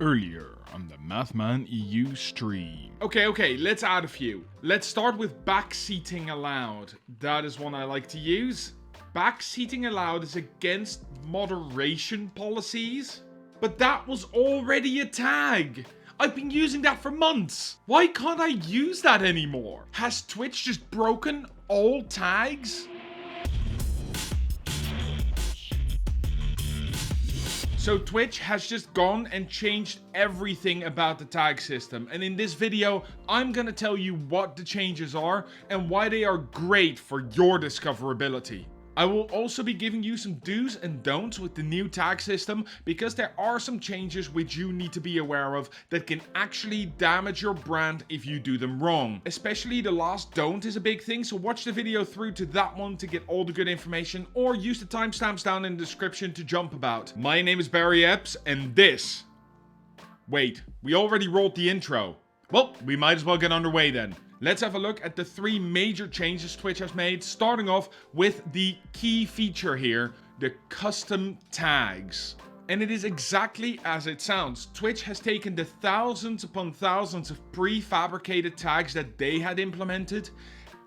Earlier on the Mathman EU stream. Okay, let's add a few. Let's start with backseating allowed. That is one I like to use. Backseating allowed is against moderation policies, but that was already a tag. I've been using that for months. Why can't I use that anymore? Has Twitch just broken all tags? So Twitch has just gone and changed everything about the tag system, and in this video I'm gonna tell you what the changes are and why they are great for your discoverability. I will also be giving you some do's and don'ts with the new tag system, because there are some changes which you need to be aware of that can actually damage your brand if you do them wrong. Especially the last don't is a big thing, so watch the video through to that one to get all the good information, or use the timestamps down in the description to jump about. My name is Barry Epps, and this... Wait, we already rolled the intro. Well, we might as well get underway then. Let's have a look at the three major changes Twitch has made, starting off with the key feature here, the custom tags. And it is exactly as it sounds. Twitch has taken the thousands upon thousands of prefabricated tags that they had implemented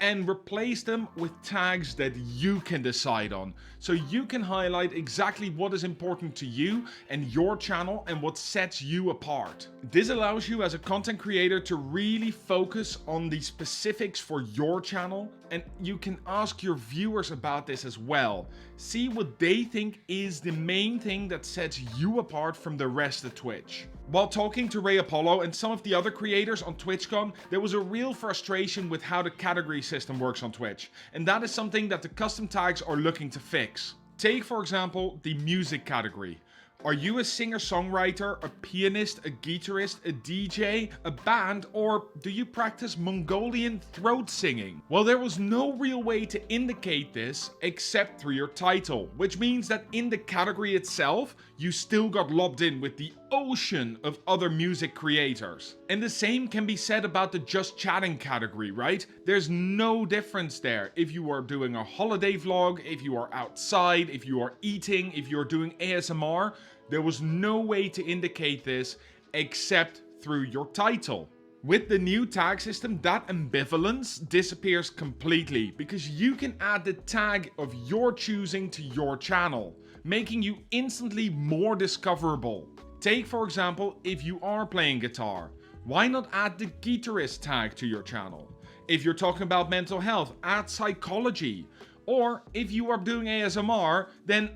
and replace them with tags that you can decide on. So you can highlight exactly what is important to you and your channel and what sets you apart. This allows you as a content creator to really focus on the specifics for your channel, and you can ask your viewers about this as well. See what they think is the main thing that sets you apart from the rest of Twitch. While talking to Ray Apollo and some of the other creators on TwitchCon, there was a real frustration with how the category system works on Twitch, and that is something that the custom tags are looking to fix. Take for example the music category. Are you a singer-songwriter, a pianist, a guitarist, a DJ, a band, or do you practice Mongolian throat singing? Well, there was no real way to indicate this except through your title, which means that in the category itself, you still got lobbed in with the ocean of other music creators. And the same can be said about the just chatting category, right? There's no difference there. If you are doing a holiday vlog, if you are outside, if you are eating, if you're doing ASMR, there was no way to indicate this except through your title. With the new tag system, that ambivalence disappears completely, because you can add the tag of your choosing to your channel, making you instantly more discoverable. Take for example, if you are playing guitar, why not add the Guitarist tag to your channel? If you're talking about mental health, add psychology. Or if you are doing ASMR, then,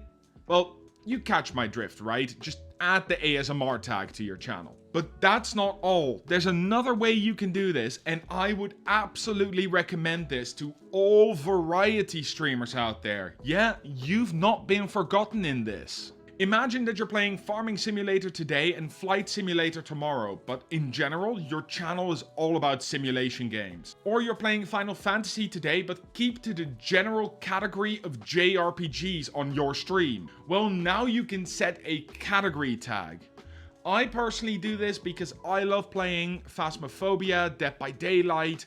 well, you catch my drift, right? Just add the ASMR tag to your channel. But that's not all. There's another way you can do this, and I would absolutely recommend this to all variety streamers out there. Yeah, you've not been forgotten in this. Imagine that you're playing Farming Simulator today and Flight Simulator tomorrow, but in general, your channel is all about simulation games. Or you're playing Final Fantasy today, but keep to the general category of JRPGs on your stream. Well, now you can set a category tag. I personally do this because I love playing Phasmophobia, Dead by Daylight,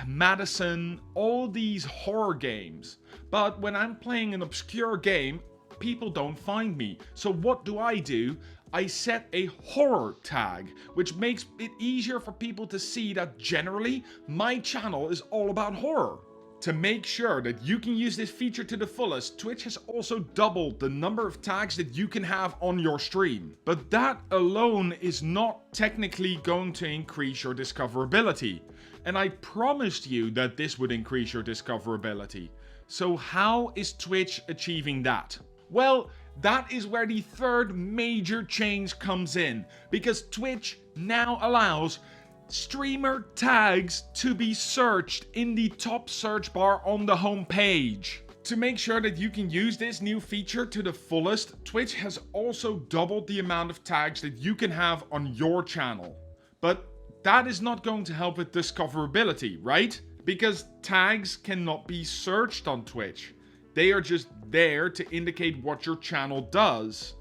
Madison, all these horror games. But when I'm playing an obscure game, people don't find me. So what do? I set a horror tag, which makes it easier for people to see that generally my channel is all about horror. To make sure that you can use this feature to the fullest, Twitch has also doubled the number of tags that you can have on your stream. But that alone is not technically going to increase your discoverability. And I promised you that this would increase your discoverability. So how is Twitch achieving that? Well, that is where the third major change comes in, because Twitch now allows streamer tags to be searched in the top search bar on the home page. To make sure that you can use this new feature to the fullest, Twitch has also doubled the amount of tags that you can have on your channel. But that is not going to help with discoverability, right? Because tags cannot be searched on Twitch. They are just there to indicate what your channel does.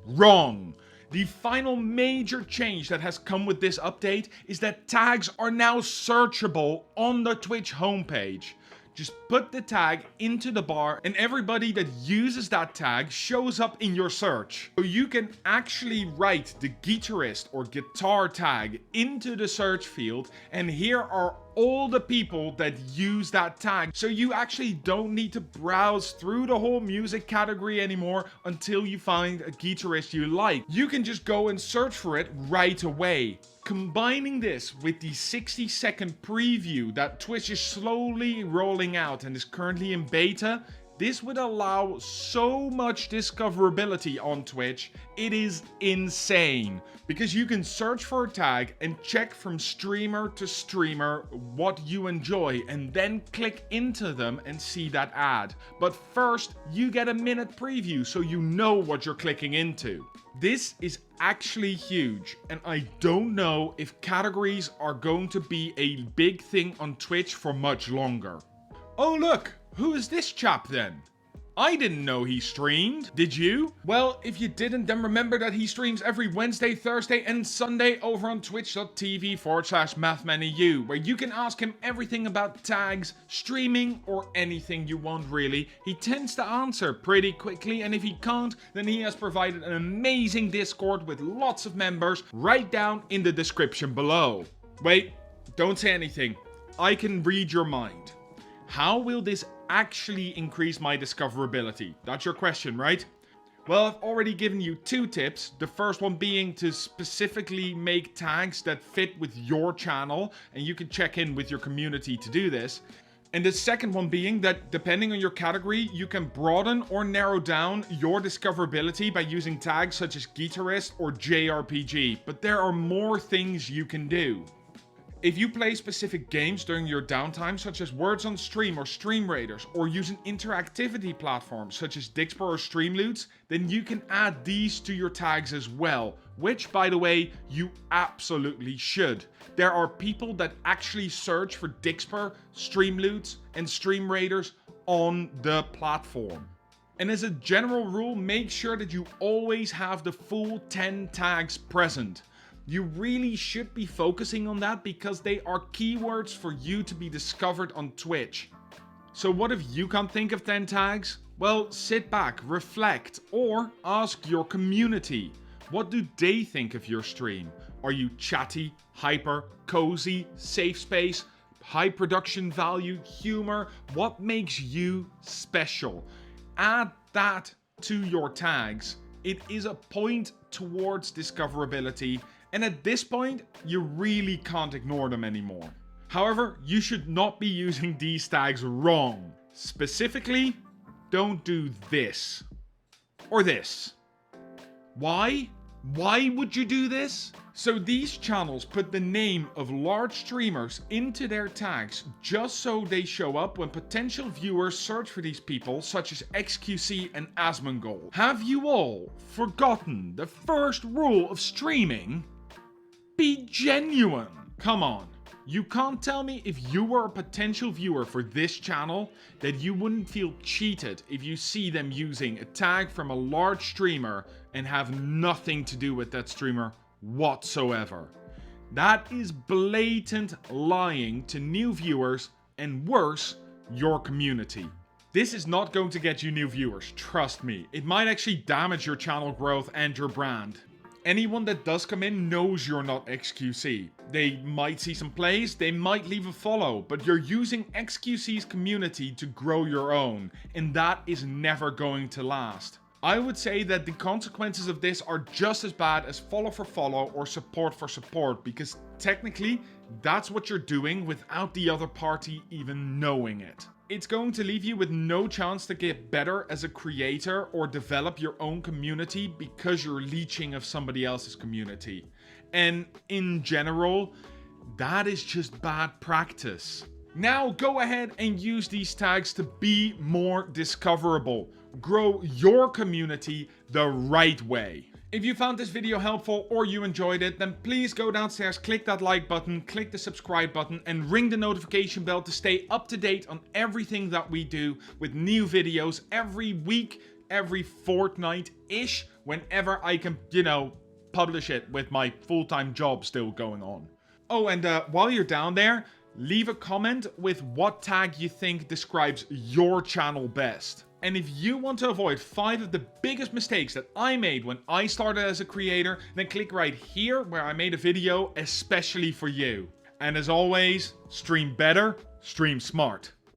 Wrong. The final major change that has come with this update is that tags are now searchable on the Twitch homepage. Just put the tag into the bar and everybody that uses that tag shows up in your search. So you can actually write the guitarist or guitar tag into the search field, and here are all the people that use that tag. So you actually don't need to browse through the whole music category anymore until you find a guitarist you like. You can just go and search for it right away. Combining this with the 60-second preview that Twitch is slowly rolling out and is currently in beta, this would allow so much discoverability on Twitch. It is insane. Because you can search for a tag and check from streamer to streamer what you enjoy and then click into them and see that ad. But first, you get a minute preview so you know what you're clicking into. This is actually huge, and I don't know if categories are going to be a big thing on Twitch for much longer. Oh look, who is this chap then? I didn't know he streamed. Did you? Well, if you didn't, then remember that he streams every Wednesday, Thursday, and Sunday over on twitch.tv/mathmaneu, where you can ask him everything about tags, streaming, or anything you want really. He tends to answer pretty quickly, and if he can't, then he has provided an amazing Discord with lots of members right down in the description below. Wait, don't say anything. I can read your mind. How will this actually increase my discoverability? That's your question, right? Well, I've already given you 2 tips. The first one being to specifically make tags that fit with your channel, and you can check in with your community to do this. And the second one being that depending on your category, you can broaden or narrow down your discoverability by using tags such as Guitarist or JRPG. But there are more things you can do. If you play specific games during your downtime, such as Words on Stream or Stream Raiders, or use an interactivity platform such as Dixper or Streamloots, then you can add these to your tags as well, which, by the way, you absolutely should. There are people that actually search for Dixper, Streamloots, and Stream Raiders on the platform. And as a general rule, make sure that you always have the full 10 tags present. You really should be focusing on that because they are keywords for you to be discovered on Twitch. So what if you can't think of 10 tags? Well, sit back, reflect, or ask your community. What do they think of your stream? Are you chatty, hyper, cozy, safe space, high production value, humor? What makes you special? Add that to your tags. It is a point towards discoverability. And at this point, you really can't ignore them anymore. However, you should not be using these tags wrong. Specifically, don't do this. Or this. Why? Why would you do this? So these channels put the name of large streamers into their tags just so they show up when potential viewers search for these people, such as XQC and Asmongold. Have you all forgotten the first rule of streaming? Be genuine. Come on. You can't tell me if you were a potential viewer for this channel that you wouldn't feel cheated if you see them using a tag from a large streamer and have nothing to do with that streamer whatsoever. That is blatant lying to new viewers and worse, your community. This is not going to get you new viewers, trust me. It might actually damage your channel growth and your brand. Anyone that does come in knows you're not XQC. They might see some plays, they might leave a follow, but you're using XQC's community to grow your own, and that is never going to last. I would say that the consequences of this are just as bad as follow for follow or support for support, because technically that's what you're doing without the other party even knowing it. It's going to leave you with no chance to get better as a creator or develop your own community because you're leeching of somebody else's community. And in general, that is just bad practice. Now go ahead and use these tags to be more discoverable. Grow your community the right way. If you found this video helpful or you enjoyed it, then please go downstairs, click that like button, click the subscribe button, and ring the notification bell to stay up to date on everything that we do with new videos every week, every fortnight-ish, whenever I can, publish it with my full-time job still going on. Oh, and while you're down there, Leave a comment with what tag you think describes your channel best. And if you want to avoid 5 of the biggest mistakes that I made when I started as a creator, then click right here where I made a video especially for you. And as always, stream better, stream smart.